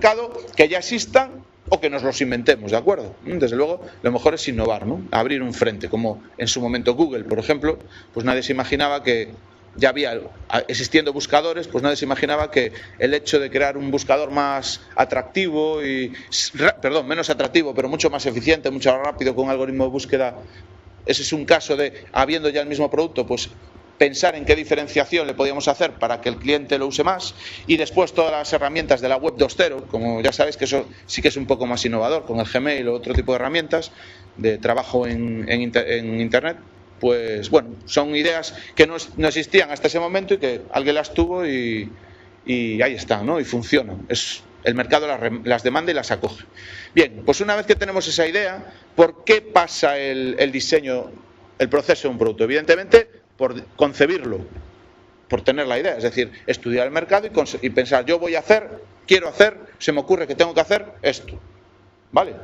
mercado que ya existan o que nos los inventemos, ¿de acuerdo? Desde luego, lo mejor es innovar, ¿no? Abrir un frente, como en su momento Google, por ejemplo, pues nadie se imaginaba que ya había, existiendo buscadores, pues nadie se imaginaba que el hecho de crear un buscador más atractivo menos atractivo, pero mucho más eficiente, mucho más rápido, con un algoritmo de búsqueda, ese es un caso de, habiendo ya el mismo producto, pues pensar en qué diferenciación le podíamos hacer para que el cliente lo use más, y después todas las herramientas de la web 2.0, como ya sabéis que eso sí que es un poco más innovador, con el Gmail o otro tipo de herramientas de trabajo en Internet, pues bueno, son ideas que no existían hasta ese momento y que alguien las tuvo y ahí están, ¿no? Y funcionan. El mercado las demanda y las acoge. Bien, pues una vez que tenemos esa idea, ¿por qué pasa el diseño, el proceso de un producto? Evidentemente, por concebirlo, por tener la idea, es decir, estudiar el mercado y pensar, yo voy a hacer, quiero hacer, se me ocurre que tengo que hacer esto, ¿vale?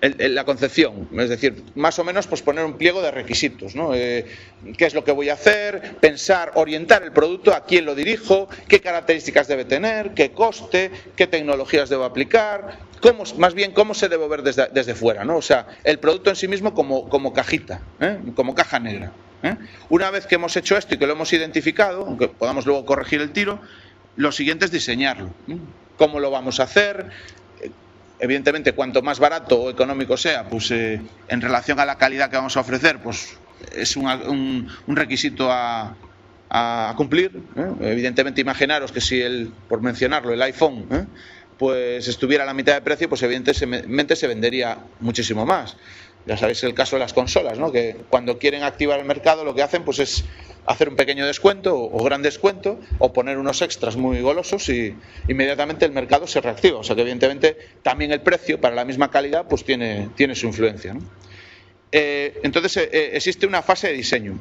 La concepción, es decir, más o menos pues poner un pliego de requisitos, ¿no? ¿Qué es lo que voy a hacer? Pensar, orientar el producto, a quién lo dirijo, qué características debe tener, qué coste, qué tecnologías debo aplicar, más bien cómo se debe ver desde fuera, ¿no? O sea, el producto en sí mismo como cajita, como caja negra. Una vez que hemos hecho esto y que lo hemos identificado, aunque podamos luego corregir el tiro, lo siguiente es diseñarlo. ¿Cómo lo vamos a hacer? Evidentemente, cuanto más barato o económico sea, pues en relación a la calidad que vamos a ofrecer, pues es un requisito a cumplir. Evidentemente, imaginaros que si por mencionarlo, el iPhone, pues estuviera a la mitad de precio, pues evidentemente se vendería muchísimo más. Ya sabéis el caso de las consolas, ¿no? Que cuando quieren activar el mercado lo que hacen pues es hacer un pequeño descuento o gran descuento o poner unos extras muy golosos y inmediatamente el mercado se reactiva. O sea que evidentemente también el precio para la misma calidad pues tiene su influencia, ¿no? Entonces existe una fase de diseño.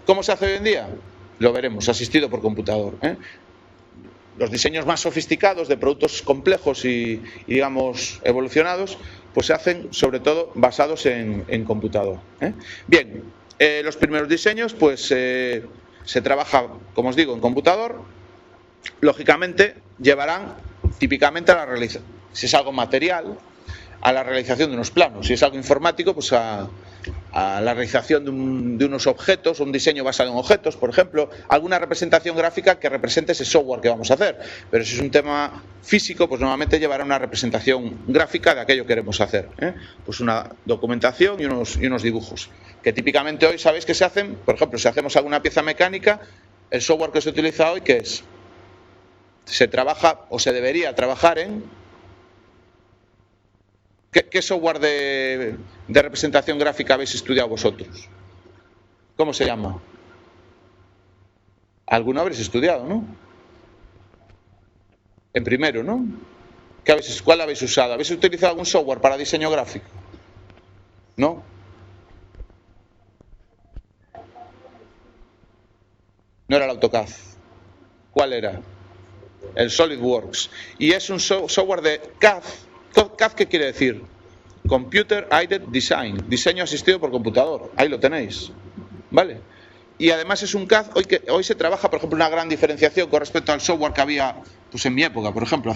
¿Cómo se hace hoy en día? Lo veremos, asistido por computador, Los diseños más sofisticados de productos complejos y digamos evolucionados pues se hacen sobre todo basados en computador. Bien, los primeros diseños pues se trabaja, como os digo, en computador. Lógicamente llevarán típicamente a la realización, si es algo material, a la realización de unos planos. Si es algo informático, pues a la realización de unos objetos, un diseño basado en objetos, por ejemplo, alguna representación gráfica que represente ese software que vamos a hacer. Pero si es un tema físico, pues normalmente llevará una representación gráfica de aquello que queremos hacer, pues una documentación y unos dibujos. Que típicamente hoy sabéis que se hacen, por ejemplo, si hacemos alguna pieza mecánica, el software que se utiliza hoy, ¿qué es? Se trabaja o se debería trabajar en... ¿Qué software de representación gráfica habéis estudiado vosotros? ¿Cómo se llama? Alguno habréis estudiado, ¿no? En primero, ¿no? ¿Cuál habéis usado? ¿Habéis utilizado algún software para diseño gráfico? ¿No? No era el AutoCAD. ¿Cuál era? El SolidWorks. Y es un software de CAD. ¿CAD qué quiere decir? Computer Aided Design, diseño asistido por computador. Ahí lo tenéis, ¿vale? Y además es un CAD, hoy se trabaja, por ejemplo, una gran diferenciación con respecto al software que había pues en mi época, por ejemplo,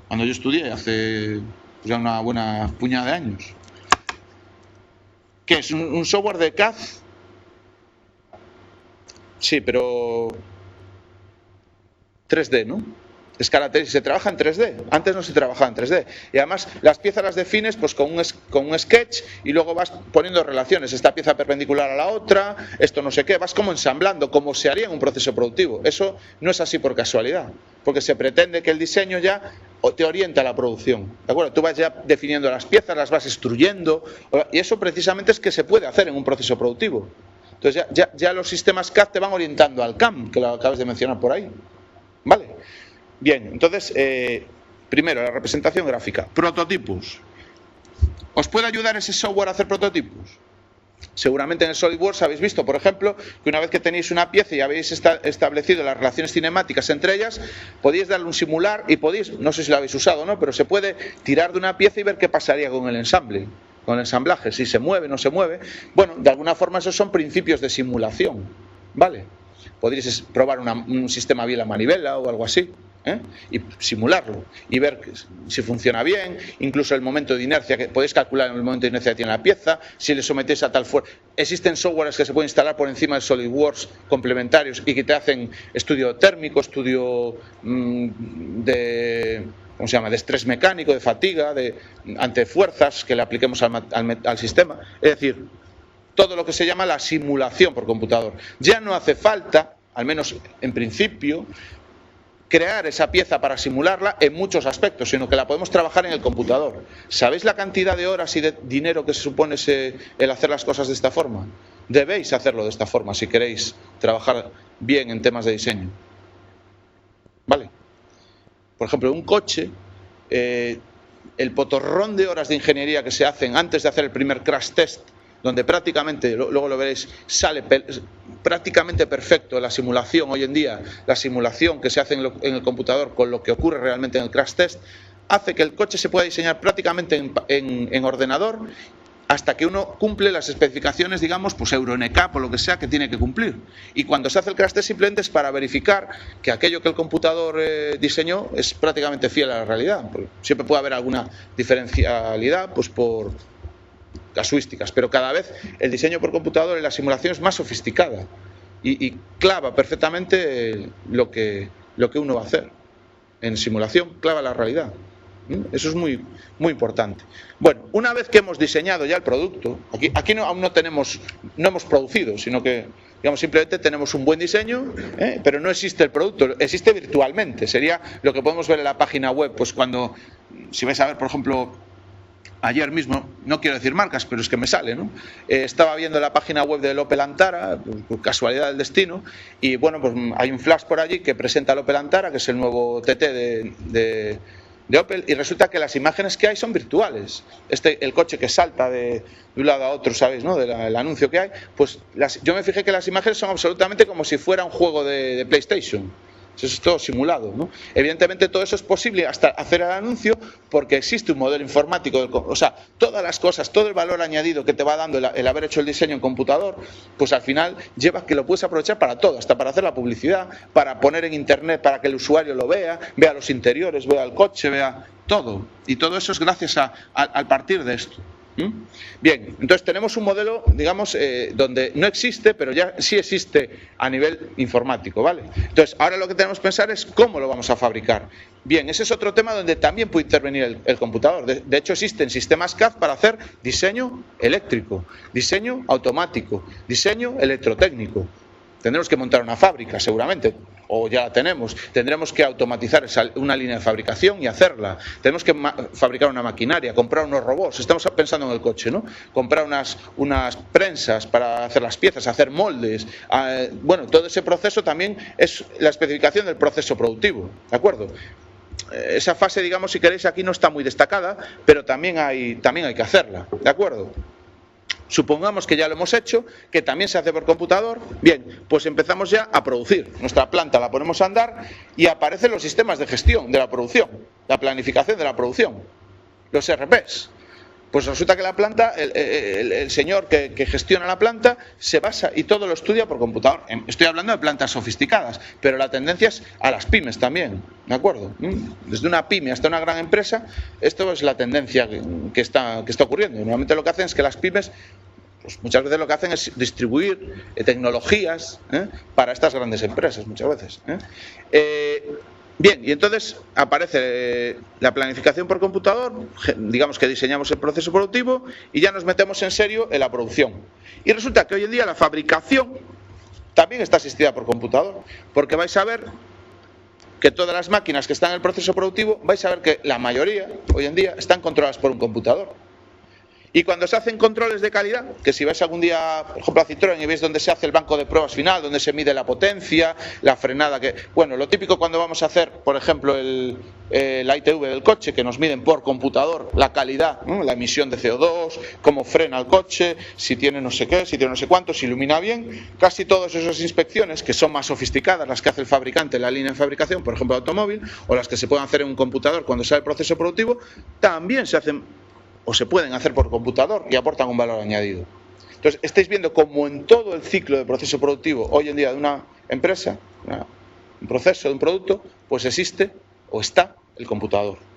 cuando yo estudié, hace pues, ya una buena puñada de años. ¿Qué es? ¿Un software de CAD? Sí, pero 3D, ¿no? Es característico, se trabaja en 3D. Antes no se trabajaba en 3D. Y además las piezas las defines pues con un sketch y luego vas poniendo relaciones. Esta pieza perpendicular a la otra, esto no sé qué. Vas como ensamblando, como se haría en un proceso productivo. Eso no es así por casualidad. Porque se pretende que el diseño ya te orienta a la producción. ¿De acuerdo? Tú vas ya definiendo las piezas, las vas extruyendo. Y eso precisamente es que se puede hacer en un proceso productivo. Entonces ya los sistemas CAD te van orientando al CAM, que lo acabas de mencionar por ahí. ¿Vale? Bien, entonces, primero, la representación gráfica. Prototipos. ¿Os puede ayudar ese software a hacer prototipos? Seguramente en el SolidWorks habéis visto, por ejemplo, que una vez que tenéis una pieza y habéis establecido las relaciones cinemáticas entre ellas, podéis darle un simular y podéis, no sé si lo habéis usado o no, pero se puede tirar de una pieza y ver qué pasaría con el ensamble, con el ensamblaje, si se mueve o no se mueve. Bueno, de alguna forma esos son principios de simulación, ¿vale? Podríais probar un sistema biela manivela o algo así. y simularlo y ver si funciona bien, incluso el momento de inercia, que podéis calcular el momento de inercia que tiene la pieza, si le sometéis a tal fuerza. Existen softwares que se pueden instalar por encima de SolidWorks complementarios y que te hacen estudio térmico, estudio de... ¿cómo se llama?, de estrés mecánico, de fatiga, ante fuerzas que le apliquemos al sistema. Es decir, todo lo que se llama la simulación por computador. Ya no hace falta, al menos en principio, crear esa pieza para simularla en muchos aspectos, sino que la podemos trabajar en el computador. ¿Sabéis la cantidad de horas y de dinero que se supone el hacer las cosas de esta forma? Debéis hacerlo de esta forma si queréis trabajar bien en temas de diseño. ¿Vale? Por ejemplo, un coche, el potorrón de horas de ingeniería que se hacen antes de hacer el primer crash test, donde prácticamente, luego lo veréis, sale prácticamente perfecto la simulación hoy en día, la simulación que se hace en el computador con lo que ocurre realmente en el crash test, hace que el coche se pueda diseñar prácticamente en ordenador hasta que uno cumple las especificaciones, digamos, pues Euro NCAP o lo que sea que tiene que cumplir. Y cuando se hace el crash test simplemente es para verificar que aquello que el computador diseñó es prácticamente fiel a la realidad. Siempre puede haber alguna diferencialidad, pues por casuísticas, pero cada vez el diseño por computador y la simulación es más sofisticada y clava perfectamente lo que uno va a hacer. En simulación clava la realidad. Eso es muy, muy importante. Bueno, una vez que hemos diseñado ya el producto, aquí aún no hemos producido, sino que, digamos, simplemente tenemos un buen diseño, pero no existe el producto, existe virtualmente. Sería lo que podemos ver en la página web, pues si vais a ver, por ejemplo, ayer mismo, no quiero decir marcas, pero es que me sale, ¿no? Estaba viendo la página web del Opel Antara, por casualidad del destino, y bueno, pues hay un flash por allí que presenta el Opel Antara, que es el nuevo TT de Opel, y resulta que las imágenes que hay son virtuales. El coche que salta de un lado a otro, ¿sabéis?, ¿no?, del anuncio que hay, pues yo me fijé que las imágenes son absolutamente como si fuera un juego de PlayStation. Eso es todo simulado, ¿no? Evidentemente todo eso es posible hasta hacer el anuncio porque existe un modelo informático, o sea, todas las cosas, todo el valor añadido que te va dando el haber hecho el diseño en computador, pues al final lleva que lo puedes aprovechar para todo, hasta para hacer la publicidad, para poner en internet para que el usuario lo vea los interiores, vea el coche, vea todo. Y todo eso es gracias al partir de esto. Bien, entonces tenemos un modelo, digamos, donde no existe, pero ya sí existe a nivel informático, ¿vale? Entonces, ahora lo que tenemos que pensar es cómo lo vamos a fabricar. Bien, ese es otro tema donde también puede intervenir el computador. De hecho, existen sistemas CAD para hacer diseño eléctrico, diseño automático, diseño electrotécnico. Tendremos que montar una fábrica, seguramente, o ya la tenemos. Tendremos que automatizar una línea de fabricación y hacerla. Tenemos que fabricar una maquinaria, comprar unos robots. Estamos pensando en el coche, ¿no? Comprar unas prensas para hacer las piezas, hacer moldes. Bueno, todo ese proceso también es la especificación del proceso productivo, ¿de acuerdo? Esa fase, digamos, si queréis, aquí no está muy destacada, pero también hay que hacerla, ¿de acuerdo? Supongamos que ya lo hemos hecho, que también se hace por computador. Bien, pues empezamos ya a producir. Nuestra planta la ponemos a andar y aparecen los sistemas de gestión de la producción, la planificación de la producción, los ERPs. Pues resulta que la planta, el señor que gestiona la planta se basa y todo lo estudia por computador. Estoy hablando de plantas sofisticadas, pero la tendencia es a las pymes también, ¿de acuerdo? Desde una pyme hasta una gran empresa, esto es la tendencia que está ocurriendo. Normalmente lo que hacen es que las pymes, pues muchas veces lo que hacen es distribuir tecnologías para estas grandes empresas, muchas veces. Bien, y entonces aparece la planificación por computador, digamos que diseñamos el proceso productivo y ya nos metemos en serio en la producción. Y resulta que hoy en día la fabricación también está asistida por computador, porque vais a ver que todas las máquinas que están en el proceso productivo, vais a ver que la mayoría hoy en día están controladas por un computador. Y cuando se hacen controles de calidad, que si vais algún día, por ejemplo, a Citroën y veis donde se hace el banco de pruebas final, donde se mide la potencia, la frenada, bueno, lo típico cuando vamos a hacer, por ejemplo, la ITV del coche, que nos miden por computador la calidad, ¿no?, la emisión de CO2, cómo frena el coche, si tiene no sé qué, si tiene no sé cuánto, si ilumina bien. Casi todas esas inspecciones, que son más sofisticadas, las que hace el fabricante en la línea de fabricación, por ejemplo, de automóvil, o las que se pueden hacer en un computador cuando sale el proceso productivo, también se hacen o se pueden hacer por computador y aportan un valor añadido. Entonces, estáis viendo como en todo el ciclo de proceso productivo hoy en día de una empresa, una un proceso de un producto, pues existe o está el computador.